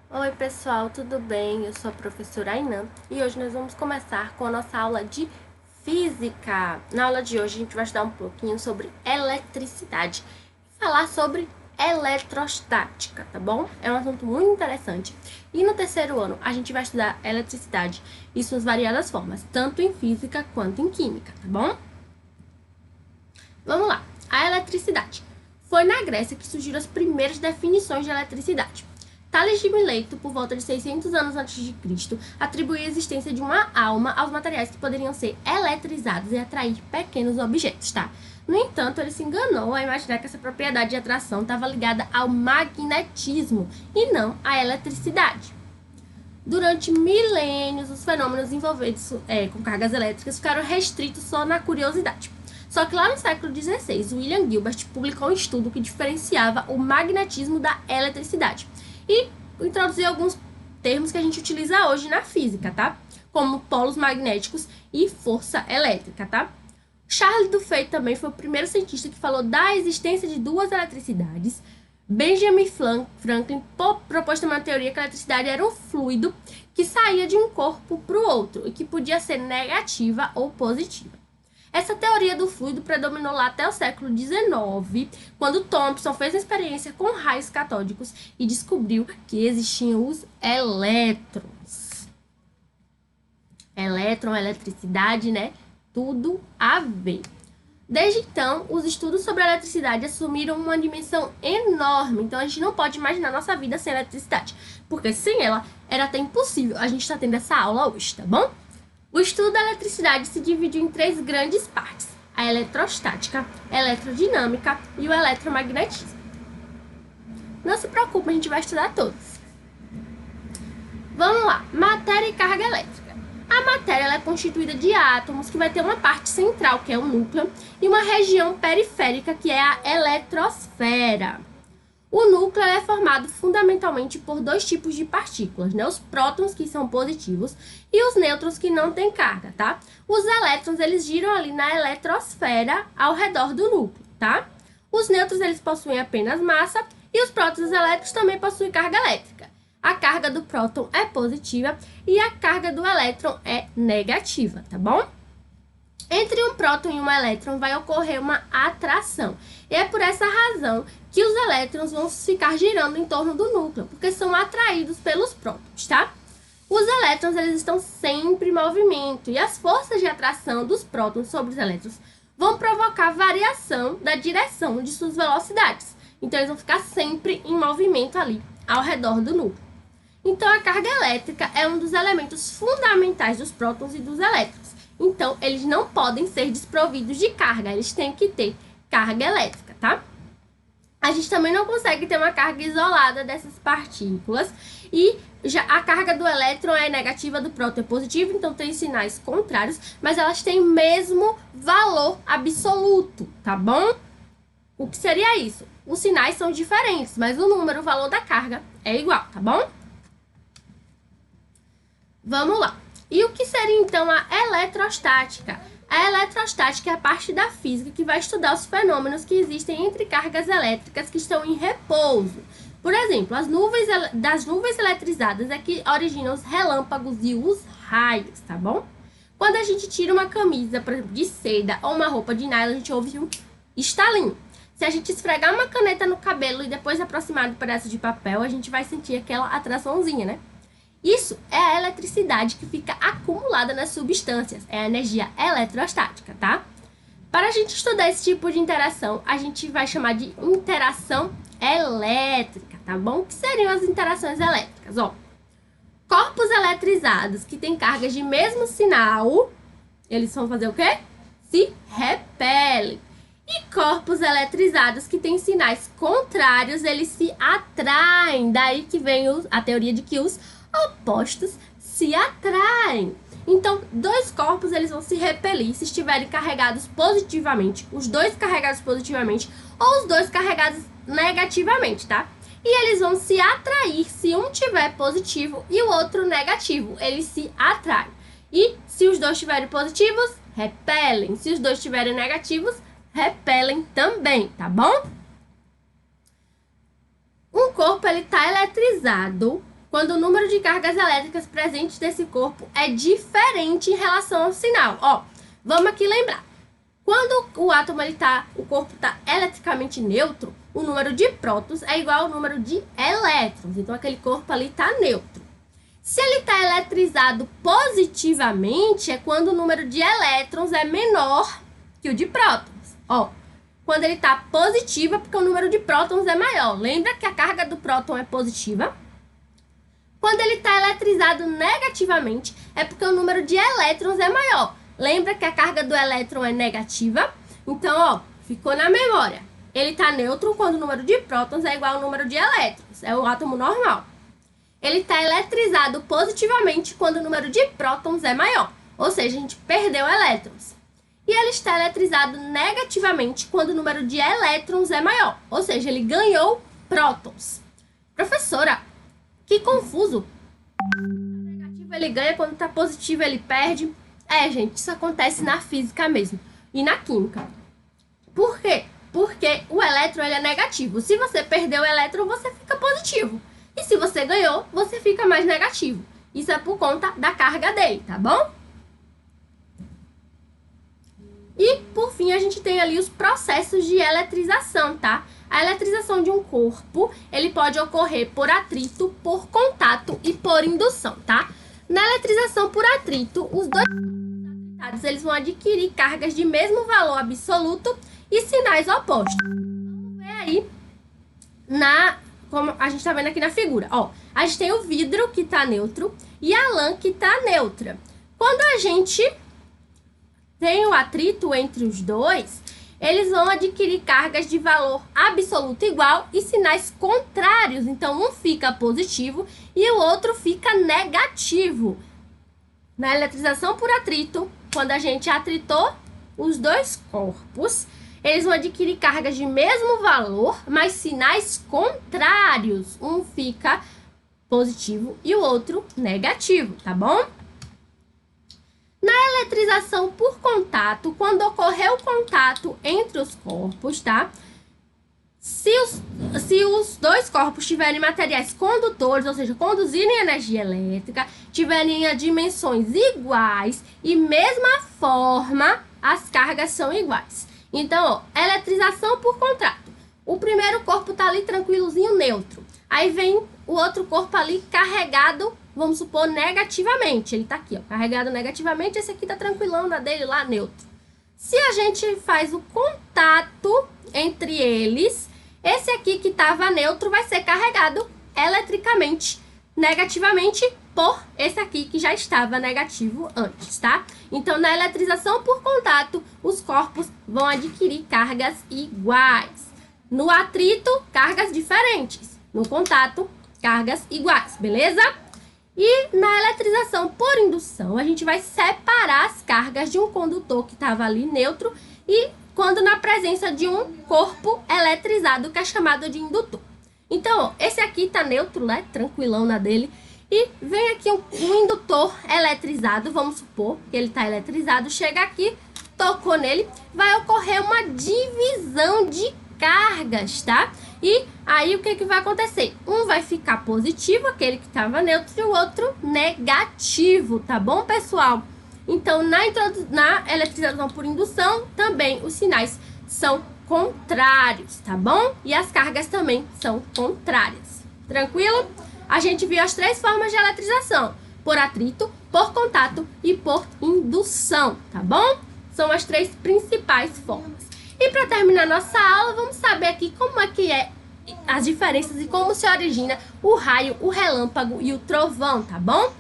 Oi pessoal, tudo bem? Eu sou a professora Ainan e hoje nós vamos começar com a nossa aula de física. Na aula de hoje a gente vai estudar um pouquinho sobre eletricidade e falar sobre eletrostática, tá bom? É um assunto muito interessante. E no terceiro ano a gente vai estudar eletricidade e suas variadas formas, tanto em física quanto em química, tá bom? Vamos lá. A eletricidade. Foi na Grécia que surgiram as primeiras definições de eletricidade. Tales de Mileto, por volta de 600 anos antes de Cristo, atribuía a existência de uma alma aos materiais que poderiam ser eletrizados e atrair pequenos objetos, tá? No entanto, ele se enganou ao imaginar que essa propriedade de atração estava ligada ao magnetismo e não à eletricidade. Durante milênios, os fenômenos envolvidos com cargas elétricas ficaram restritos só na curiosidade. Só que lá no século XVI, William Gilbert publicou um estudo que diferenciava o magnetismo da eletricidade e introduziu alguns termos que a gente utiliza hoje na física, tá? Como polos magnéticos e força elétrica, tá? Charles Duhigg também foi o primeiro cientista que falou da existência de duas eletricidades. Benjamin Franklin propôs também uma teoria que a eletricidade era um fluido que saía de um corpo para o outro e que podia ser negativa ou positiva. Essa teoria do fluido predominou lá até o século XIX, quando Thomson fez a experiência com raios catódicos e descobriu que existiam os elétrons. Elétron, eletricidade, né? Tudo a ver. Desde então, os estudos sobre a eletricidade assumiram uma dimensão enorme. Então, a gente não pode imaginar nossa vida sem eletricidade, porque sem ela era até impossível a gente estar tendo essa aula hoje, tá bom? O estudo da eletricidade se dividiu em três grandes partes: a eletrostática, a eletrodinâmica e o eletromagnetismo. Não se preocupe, a gente vai estudar todos. Vamos lá, matéria e carga elétrica. A matéria ela é constituída de átomos, que vai ter uma parte central, que é o núcleo, e uma região periférica, que é a eletrosfera. O núcleo é formado fundamentalmente por dois tipos de partículas, né? Os prótons, que são positivos, e os nêutrons, que não têm carga, tá? Os elétrons, eles giram ali na eletrosfera ao redor do núcleo, tá? Os nêutrons, eles possuem apenas massa, e os prótons elétricos também possuem carga elétrica. A carga do próton é positiva e a carga do elétron é negativa, tá bom? Entre um próton e um elétron vai ocorrer uma atração. E é por essa razão que os elétrons vão ficar girando em torno do núcleo, porque são atraídos pelos prótons, tá? Os elétrons, eles estão sempre em movimento, e as forças de atração dos prótons sobre os elétrons vão provocar variação da direção de suas velocidades. Então, eles vão ficar sempre em movimento ali, ao redor do núcleo. Então, a carga elétrica é um dos elementos fundamentais dos prótons e dos elétrons. Então, eles não podem ser desprovidos de carga, eles têm que ter carga elétrica, tá? A gente também não consegue ter uma carga isolada dessas partículas e já a carga do elétron é negativa, do próton é positiva, então tem sinais contrários, mas elas têm o mesmo valor absoluto, tá bom? O que seria isso? Os sinais são diferentes, mas o número, o valor da carga é igual, tá bom? Vamos lá. E o que seria então a eletrostática? A eletrostática é a parte da física que vai estudar os fenômenos que existem entre cargas elétricas que estão em repouso. Por exemplo, das nuvens eletrizadas é que originam os relâmpagos e os raios, tá bom? Quando a gente tira uma camisa, por exemplo, de seda ou uma roupa de nylon, a gente ouve um estalinho. Se a gente esfregar uma caneta no cabelo e depois aproximar do pedaço de papel, a gente vai sentir aquela atraçãozinha, né? Isso é a eletricidade que fica acumulada nas substâncias, é a energia eletrostática, tá? Para a gente estudar esse tipo de interação, a gente vai chamar de interação elétrica, tá bom? O que seriam as interações elétricas? Ó, corpos eletrizados que têm cargas de mesmo sinal, eles vão fazer o quê? Se repelem. E corpos eletrizados que têm sinais contrários, eles se atraem. Daí que vem a teoria de que os opostos se atraem. Então, dois corpos eles vão se repelir se estiverem carregados positivamente, os dois carregados positivamente ou os dois carregados negativamente, tá? E eles vão se atrair se um tiver positivo e o outro negativo. Eles se atraem. E se os dois estiverem positivos, repelem. Se os dois estiverem negativos, repelem também, tá bom? Um corpo ele tá eletrizado quando o número de cargas elétricas presentes nesse corpo é diferente em relação ao sinal. Ó, vamos aqui lembrar. Quando o corpo está eletricamente neutro, o número de prótons é igual ao número de elétrons. Então, aquele corpo ali está neutro. Se ele está eletrizado positivamente, é quando o número de elétrons é menor que o de prótons. Ó, quando ele está positivo, é porque o número de prótons é maior. Lembra que a carga do próton é positiva? Quando ele está eletrizado negativamente, é porque o número de elétrons é maior. Lembra que a carga do elétron é negativa? Então, ó, ficou na memória. Ele está neutro quando o número de prótons é igual ao número de elétrons. É o átomo normal. Ele está eletrizado positivamente quando o número de prótons é maior. Ou seja, a gente perdeu elétrons. E ele está eletrizado negativamente quando o número de elétrons é maior. Ou seja, ele ganhou prótons. Professora, que confuso. Quando tá negativo ele ganha, quando está positivo ele perde. É, gente, isso acontece na física mesmo. E na química. Por quê? Porque o elétron ele é negativo. Se você perdeu o elétron, você fica positivo. E se você ganhou, você fica mais negativo. Isso é por conta da carga dele, tá bom? E, por fim, a gente tem ali os processos de eletrização, tá? A eletrização de um corpo, ele pode ocorrer por atrito, por contato e por indução, tá? Na eletrização por atrito, os dois atritados, eles vão adquirir cargas de mesmo valor absoluto e sinais opostos. Vamos ver aí como a gente tá vendo aqui na figura. Ó, a gente tem o vidro que tá neutro e a lã que tá neutra. Quando a gente tem o atrito entre os dois, eles vão adquirir cargas de valor absoluto igual e sinais contrários. Então, um fica positivo e o outro fica negativo. Na eletrização por atrito, quando a gente atritou os dois corpos, eles vão adquirir cargas de mesmo valor, mas sinais contrários. Um fica positivo e o outro negativo, tá bom? Na eletrização por contato, quando ocorrer o contato entre os corpos, tá? Se os dois corpos tiverem materiais condutores, ou seja, conduzirem energia elétrica, tiverem dimensões iguais e mesma forma, as cargas são iguais. Então, ó, eletrização por contato. O primeiro corpo tá ali tranquilozinho, neutro. Aí vem o outro corpo ali carregado, vamos supor, negativamente. Ele tá aqui, ó, carregado negativamente. Esse aqui tá tranquilão, na dele lá, neutro. Se a gente faz o contato entre eles, esse aqui que tava neutro vai ser carregado eletricamente, negativamente, por esse aqui que já estava negativo antes, tá? Então, na eletrização por contato, os corpos vão adquirir cargas iguais. No atrito, cargas diferentes. No contato, cargas iguais, beleza? E na eletrização por indução, a gente vai separar as cargas de um condutor que estava ali neutro e quando na presença de um corpo eletrizado, que é chamado de indutor. Então, ó, esse aqui tá neutro, né? Tranquilão na dele. E vem aqui um indutor eletrizado, vamos supor que ele tá eletrizado, chega aqui, tocou nele, vai ocorrer uma divisão de cargas, tá? E aí o que vai acontecer? Um vai ficar positivo, aquele que estava neutro, e o outro negativo, tá bom, pessoal? Então, na eletrização por indução, também os sinais são contrários, tá bom? E as cargas também são contrárias. Tranquilo? A gente viu as três formas de eletrização: por atrito, por contato e por indução, tá bom? São as três principais formas. E para terminar nossa aula, vamos saber aqui como é que é as diferenças e como se origina o raio, o relâmpago e o trovão, tá bom?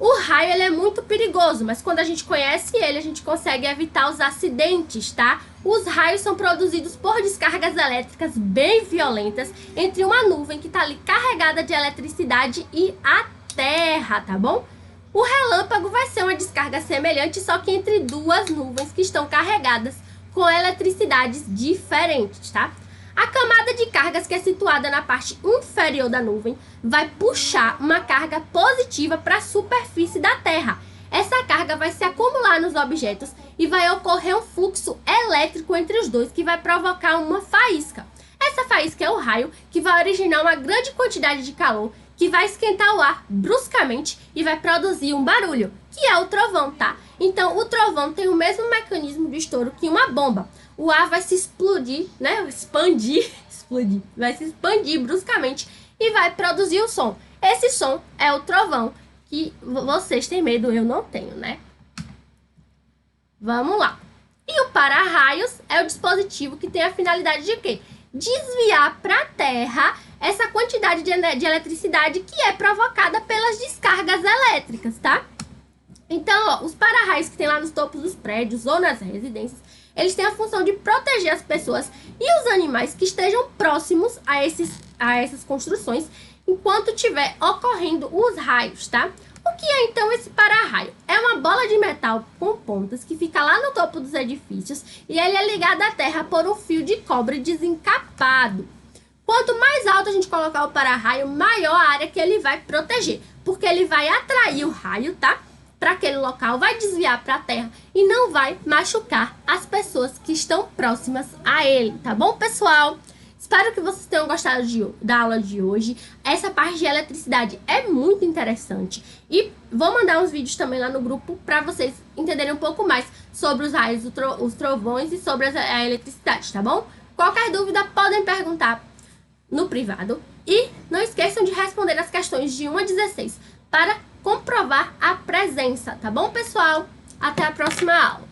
O raio, ele é muito perigoso, mas quando a gente conhece ele, a gente consegue evitar os acidentes, tá? Os raios são produzidos por descargas elétricas bem violentas entre uma nuvem que tá ali carregada de eletricidade e a Terra, tá bom? O relâmpago vai ser uma descarga semelhante, só que entre duas nuvens que estão carregadas com eletricidades diferentes, tá? A camada de cargas que é situada na parte inferior da nuvem vai puxar uma carga positiva para a superfície da Terra. Essa carga vai se acumular nos objetos e vai ocorrer um fluxo elétrico entre os dois que vai provocar uma faísca. Essa faísca é o raio que vai originar uma grande quantidade de calor que vai esquentar o ar bruscamente e vai produzir um barulho, que é o trovão, tá? Então, o trovão tem o mesmo mecanismo de estouro que uma bomba. O ar vai se explodir, né? Explodir. Vai se expandir bruscamente e vai produzir o som. Esse som é o trovão, que vocês têm medo, eu não tenho, né? Vamos lá. E o para-raios é o dispositivo que tem a finalidade de quê? Desviar para a Terra essa quantidade de eletricidade que é provocada pelas descargas elétricas, tá? Então, ó, os para-raios que tem lá nos topos dos prédios ou nas residências, eles têm a função de proteger as pessoas e os animais que estejam próximos a essas construções enquanto estiver ocorrendo os raios, tá? O que é então esse para-raio? É uma bola de metal com pontas que fica lá no topo dos edifícios e ele é ligado à terra por um fio de cobre desencapado. Quanto mais alto a gente colocar o para-raio, maior a área que ele vai proteger, porque ele vai atrair o raio, tá? Para aquele local, vai desviar para a terra e não vai machucar as pessoas que estão próximas a ele, tá bom, pessoal? Espero que vocês tenham gostado da aula de hoje. Essa parte de eletricidade é muito interessante. E vou mandar uns vídeos também lá no grupo para vocês entenderem um pouco mais sobre os raios, os trovões e sobre a eletricidade, tá bom? Qualquer dúvida, podem perguntar no privado. E não esqueçam de responder as questões de 1 a 16 para comprovar a presença, tá bom, pessoal? Até a próxima aula.